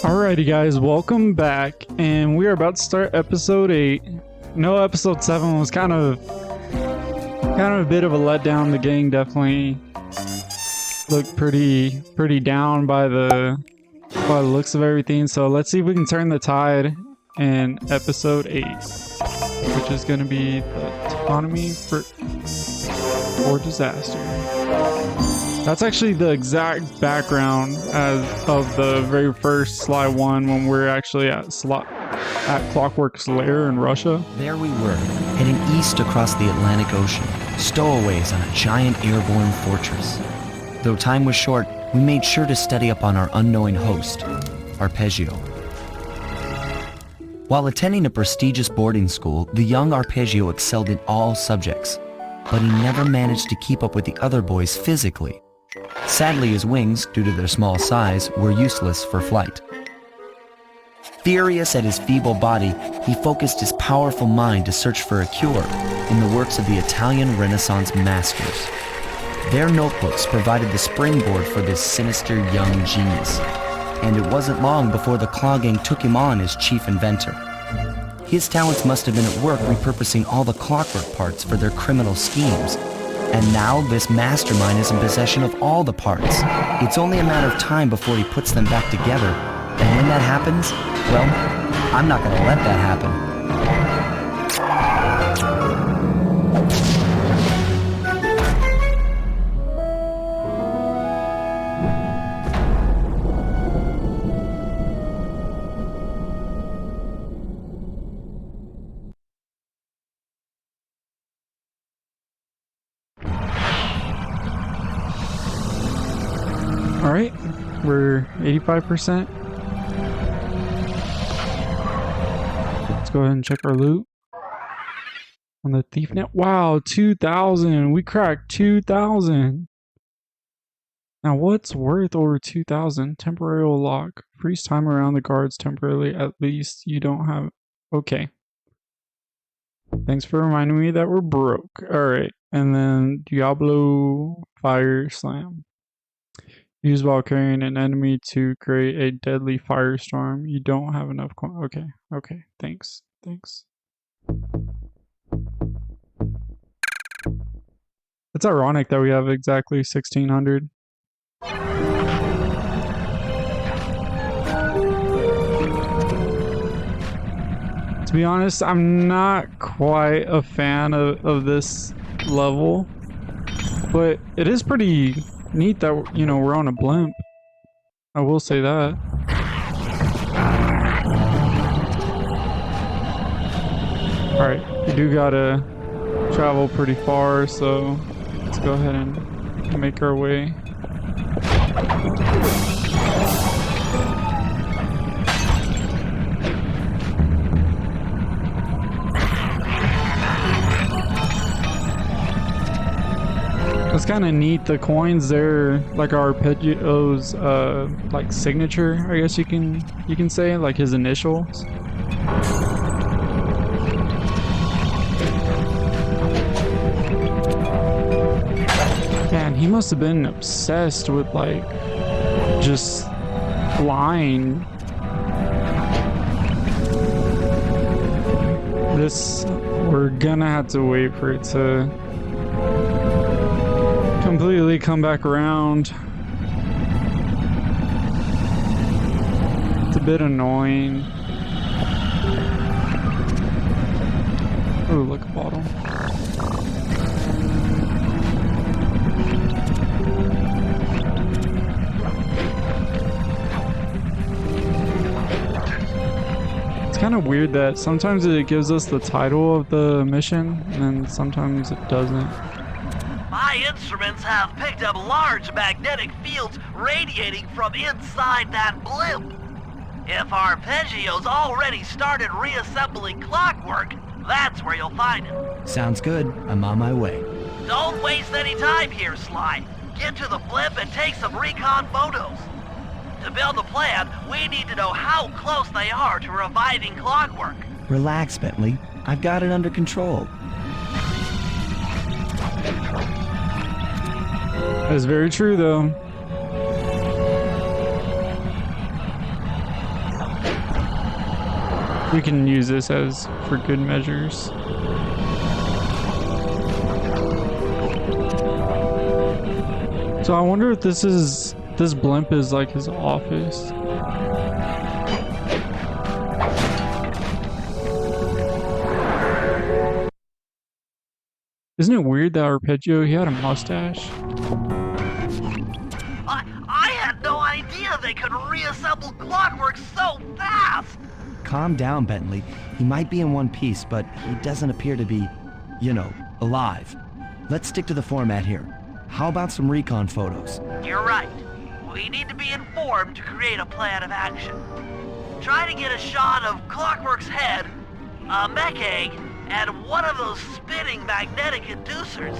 Alrighty guys, welcome back, and we are about to start episode 8. No, episode 7 was kind of a bit of a letdown. The gang definitely looked pretty down by the looks of everything. So let's see if we can turn the tide in episode 8, which is going to be the autonomy for disaster. That's actually the exact background of the very first Sly 1 when we're actually at Clockwork's lair in Russia. There we were, heading east across the Atlantic Ocean, stowaways on a giant airborne fortress. Though time was short, we made sure to study up on our unknowing host, Arpeggio. While attending a prestigious boarding school, the young Arpeggio excelled in all subjects, but he never managed to keep up with the other boys physically. Sadly, his wings, due to their small size, were useless for flight. Furious at his feeble body, he focused his powerful mind to search for a cure in the works of the Italian Renaissance masters. Their notebooks provided the springboard for this sinister young genius, and it wasn't long before the Claw Gang took him on as chief inventor. His talents must have been at work repurposing all the clockwork parts for their criminal schemes. And now this mastermind is in possession of all the parts. It's only a matter of time before he puts them back together. And when that happens, well, I'm not gonna let that happen. Alright, we're 85%. Let's go ahead and check our loot on the thief net. Wow, 2,000. We cracked 2,000. Now, what's worth over 2,000? Temporary lock. Freeze time around the guards temporarily. At least you don't have... Okay. Thanks for reminding me that we're broke. Alright, and then Diablo Fire Slam. Used while carrying an enemy to create a deadly firestorm. You don't have enough coin. Okay, thanks. It's ironic that we have exactly 1,600. To be honest, I'm not quite a fan of this level, but it is pretty neat that, you know, we're on a blimp. I will say that. Alright, we do gotta travel pretty far, so let's go ahead and make our way. It's kind of neat. The coins there, like Arpeggio's, like signature, I guess you can say, like his initials. Man, he must have been obsessed with like just flying. We're gonna have to wait for it to completely come back around. It's a bit annoying. Oh, look, a bottle. It's kind of weird that sometimes it gives us the title of the mission and sometimes it doesn't. My instruments have picked up large magnetic fields radiating from inside that blimp. If Arpeggio's already started reassembling clockwork, that's where you'll find him. Sounds good. I'm on my way. Don't waste any time here, Sly. Get to the blimp and take some recon photos. To build a plan, we need to know how close they are to reviving clockwork. Relax, Bentley. I've got it under control. That's very true, though. We can use this as for good measures. So I wonder if this blimp is like his office. Isn't it weird that Arpeggio, he had a mustache? I had no idea they could reassemble Clockwork so fast! Calm down, Bentley. He might be in one piece, but he doesn't appear to be, you know, alive. Let's stick to the format here. How about some recon photos? You're right. We need to be informed to create a plan of action. Try to get a shot of Clockwork's head, a mech egg, and one of those spinning magnetic inducers.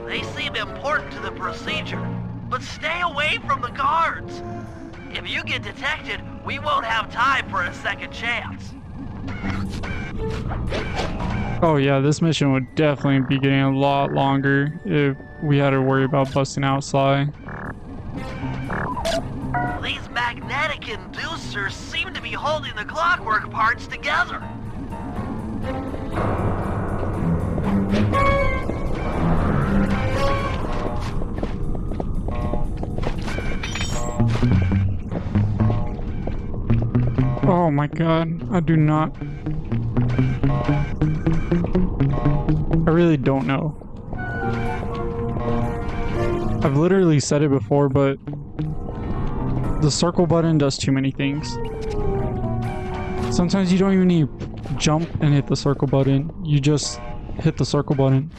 They seem important to the procedure, but stay away from the guards. If you get detected, we won't have time for a second chance. Oh yeah, this mission would definitely be getting a lot longer if we had to worry about busting out Sly. These magnetic inducers seem to be holding the Clockwork parts together. Oh my god, I do not. I really don't know. I've literally said it before, but the circle button does too many things. Sometimes you don't even need to jump and hit the circle button. You just hit the circle button.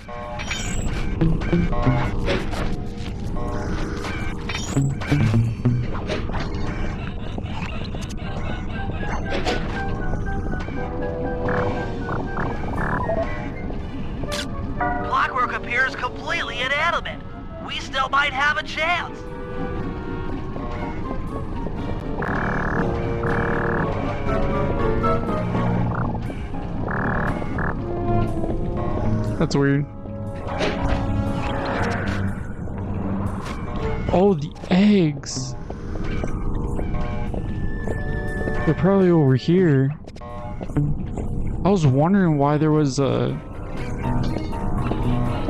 Clockwork appears completely inanimate. We still might have a chance. That's weird. Oh, the eggs. They're probably over here. I was wondering why there was a,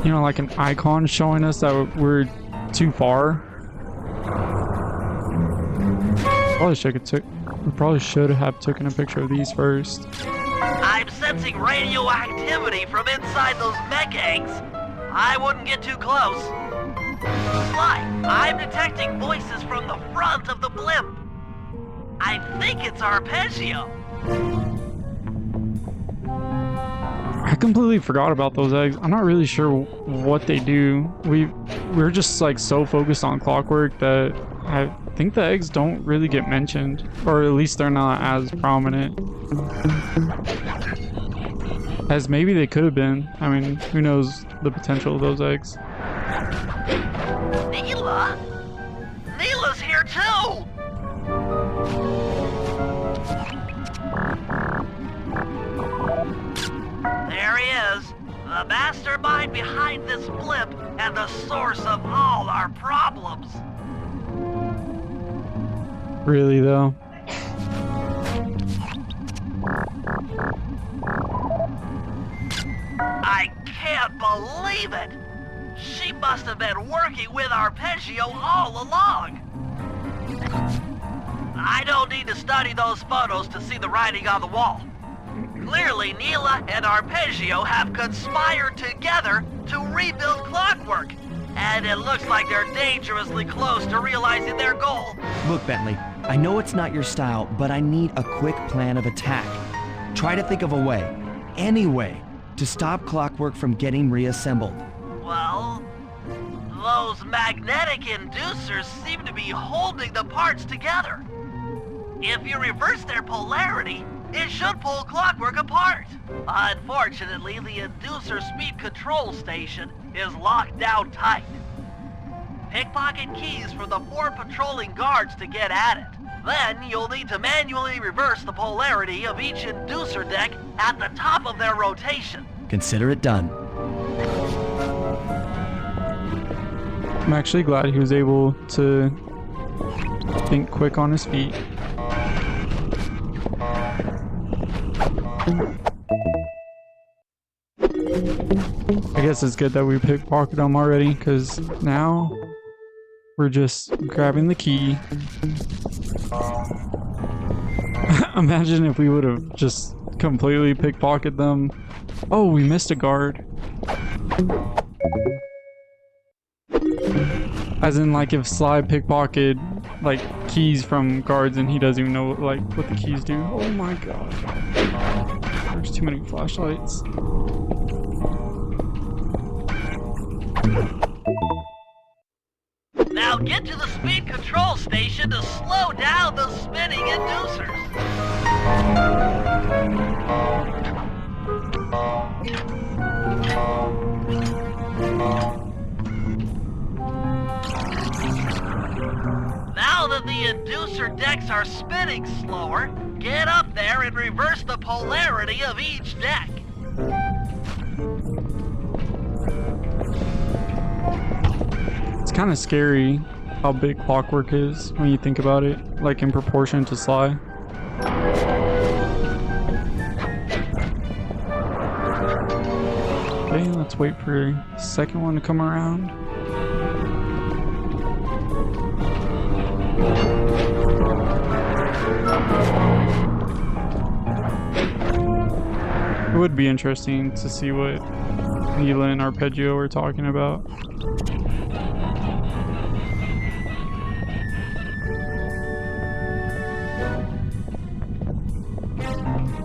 you know, like an icon showing us that we're too far. We probably should have taken a picture of these first. I'm sensing radioactivity from inside those mech eggs. I wouldn't get too close. Sly, I'm detecting voices from the front of the blimp. I think it's Arpeggio. I completely forgot about those eggs. I'm not really sure what they do. We're just like so focused on Clockwork that I think the eggs don't really get mentioned, or at least they're not as prominent as maybe they could have been. I mean, who knows the potential of those eggs. Neela? Neela's here too! There he is, the mastermind behind this blimp and the source of all our problems. Really though? I can't believe it! She must have been working with Arpeggio all along! I don't need to study those photos to see the writing on the wall. Clearly, Neela and Arpeggio have conspired together to rebuild Clockwork, and it looks like they're dangerously close to realizing their goal. Look, Bentley, I know it's not your style, but I need a quick plan of attack. Try to think of a way, any way, to stop Clockwork from getting reassembled. Well, those magnetic inducers seem to be holding the parts together. If you reverse their polarity, it should pull Clockwork apart. Unfortunately, the inducer speed control station is locked down tight. Pickpocket keys for the 4 patrolling guards to get at it. Then you'll need to manually reverse the polarity of each inducer deck at the top of their rotation. Consider it done. I'm actually glad he was able to think quick on his feet. I guess it's good that we pickpocket them already, because now we're just grabbing the key. Imagine if we would have just completely pickpocketed them. Oh, we missed a guard. As in, like, if Sly pickpocketed, like, keys from guards and he doesn't even know, like, what the keys do. Oh my god. There's too many flashlights. Now get to the speed control station to slow down the spinning inducers. Now that the inducer decks are spinning slower, get up there and reverse the polarity of each deck. It's kind of scary how big Clockwork is when you think about it, like in proportion to Sly. Okay, let's wait for the second one to come around. It would be interesting to see what Neela and Arpeggio were talking about.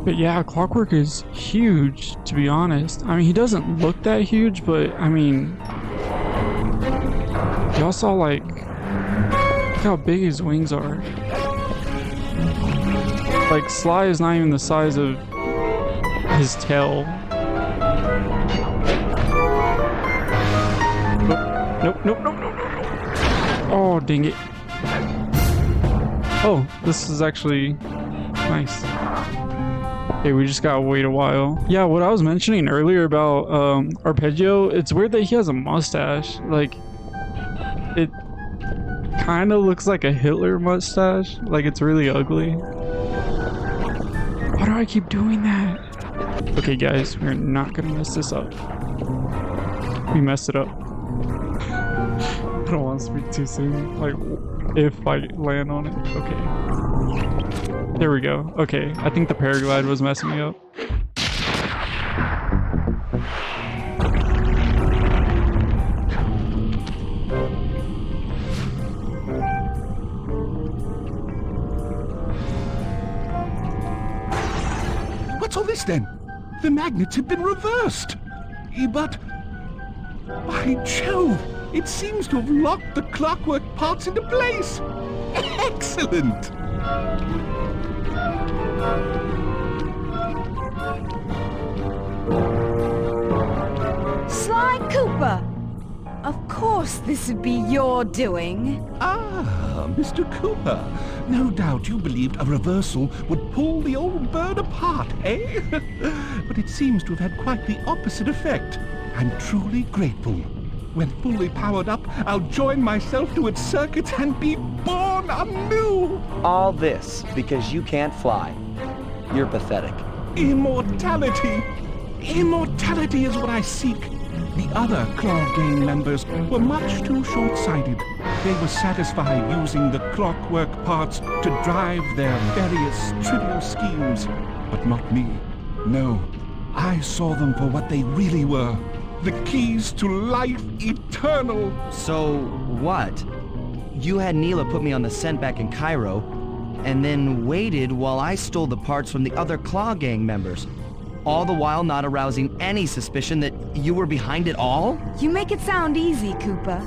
But yeah, Clockwork is huge, to be honest. I mean, he doesn't look that huge, but I mean, y'all saw, like, look how big his wings are. Like, Sly is not even the size of his tail. Nope, nope, nope, nope, nope, nope. Oh, dang it. Oh, this is actually nice. Okay, we just gotta wait a while. Yeah, what I was mentioning earlier about Arpeggio, it's weird that he has a mustache. Like, it kind of looks like a Hitler mustache. Like, it's really ugly. Why do I keep doing that? Okay, guys, we're not gonna mess this up. We messed it up. I don't want to speak too soon. Like, if I land on it. Okay. There we go. Okay, I think the paraglide was messing me up. What's all this then? The magnets have been reversed. But, by Jove, it seems to have locked the clockwork parts into place. Excellent! Sly Cooper! Of course this would be your doing. Ah, Mr. Cooper. No doubt you believed a reversal would pull the old bird apart, eh? But it seems to have had quite the opposite effect. I'm truly grateful. When fully powered up, I'll join myself to its circuits and be born anew! All this because you can't fly. You're pathetic. Immortality! Immortality is what I seek. The other Claw Gang members were much too short-sighted. They were satisfied using the clockwork parts to drive their various trivial schemes. But not me. No, I saw them for what they really were. The keys to life eternal. So, what? You had Neela put me on the scent back in Cairo, and then waited while I stole the parts from the other Claw Gang members, all the while not arousing any suspicion that you were behind it all? You make it sound easy, Cooper.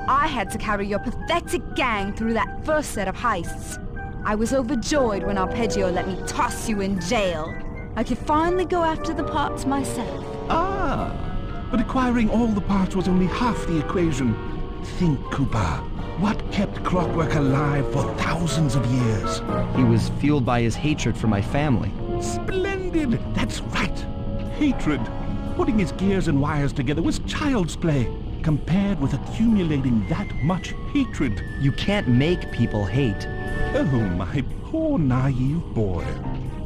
I had to carry your pathetic gang through that first set of heists. I was overjoyed when Arpeggio let me toss you in jail. I could finally go after the parts myself. Ah, but acquiring all the parts was only half the equation. Think, Cooper. What kept Clockwork alive for thousands of years? He was fueled by his hatred for my family. Splendid! That's right! Hatred. Putting his gears and wires together was child's play, compared with accumulating that much hatred. You can't make people hate. Oh, my poor naive boy.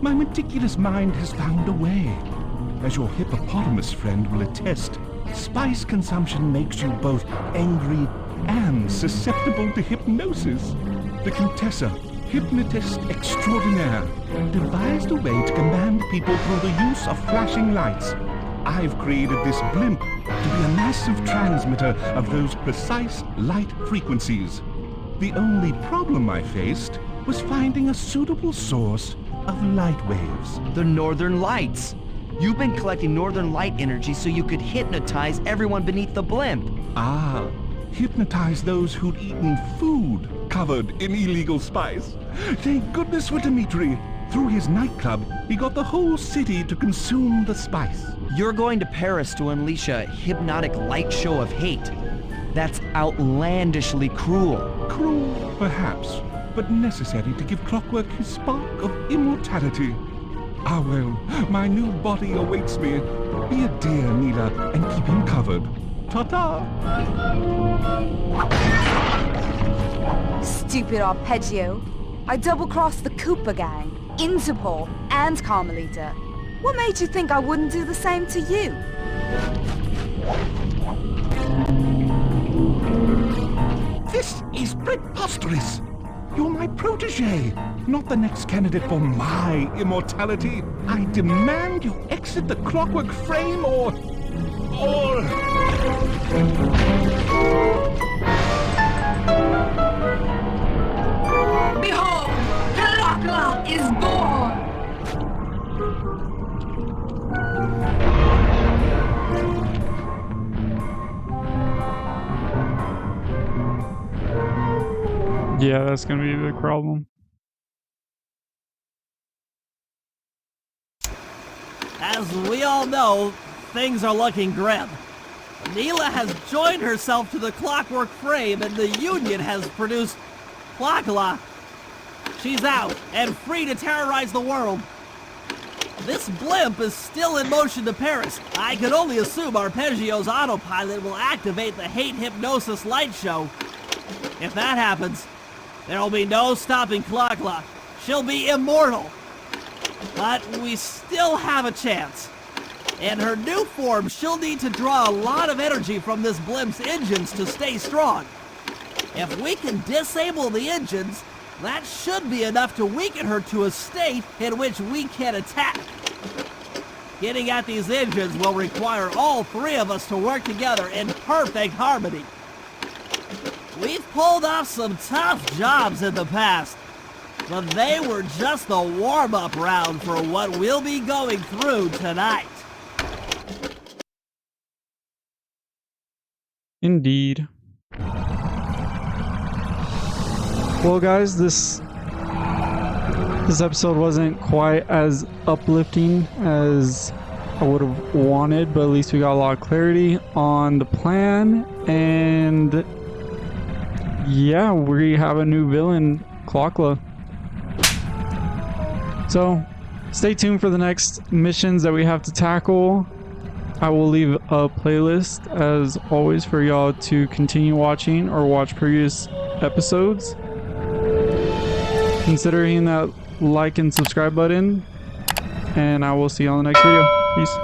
My meticulous mind has found a way. As your hippopotamus friend will attest, spice consumption makes you both angry and susceptible to hypnosis. The Contessa, hypnotist extraordinaire, devised a way to command people through the use of flashing lights. I've created this blimp to be a massive transmitter of those precise light frequencies. The only problem I faced was finding a suitable source of light waves. The Northern Lights. You've been collecting Northern Light energy so you could hypnotize everyone beneath the blimp. Ah, hypnotize those who'd eaten food covered in illegal spice. Thank goodness for Dimitri. Through his nightclub, he got the whole city to consume the spice. You're going to Paris to unleash a hypnotic light show of hate. That's outlandishly cruel. Cruel, perhaps, but necessary to give Clockwork his spark of immortality. Ah well, my new body awaits me. Be a dear, Nila, and keep him covered. Ta-ta! Stupid Arpeggio. I double-crossed the Cooper gang, Interpol, and Carmelita. What made you think I wouldn't do the same to you? This is preposterous! You're my protege, not the next candidate for my immortality. I demand you exit the Clockwork frame or... Behold, Clockla is born! Yeah, that's gonna be a big problem. As we all know, things are looking grim. Neela has joined herself to the Clockwork frame and the Union has produced Clockla. She's out and free to terrorize the world. This blimp is still in motion to Paris. I can only assume Arpeggio's autopilot will activate the hate hypnosis light show. If that happens, there'll be no stopping Clockla. She'll be immortal. But we still have a chance. In her new form, she'll need to draw a lot of energy from this blimp's engines to stay strong. If we can disable the engines, that should be enough to weaken her to a state in which we can attack. Getting at these engines will require all three of us to work together in perfect harmony. We've pulled off some tough jobs in the past, but they were just the warm-up round for what we'll be going through tonight. Indeed. Well, guys, this episode wasn't quite as uplifting as I would have wanted, but at least we got a lot of clarity on the plan, and yeah, we have a new villain, Clockla. So stay tuned for the next missions that we have to tackle. I will leave a playlist as always for y'all to continue watching or watch previous episodes. Consider hitting that like and subscribe button, and I will see you on the next video. Peace.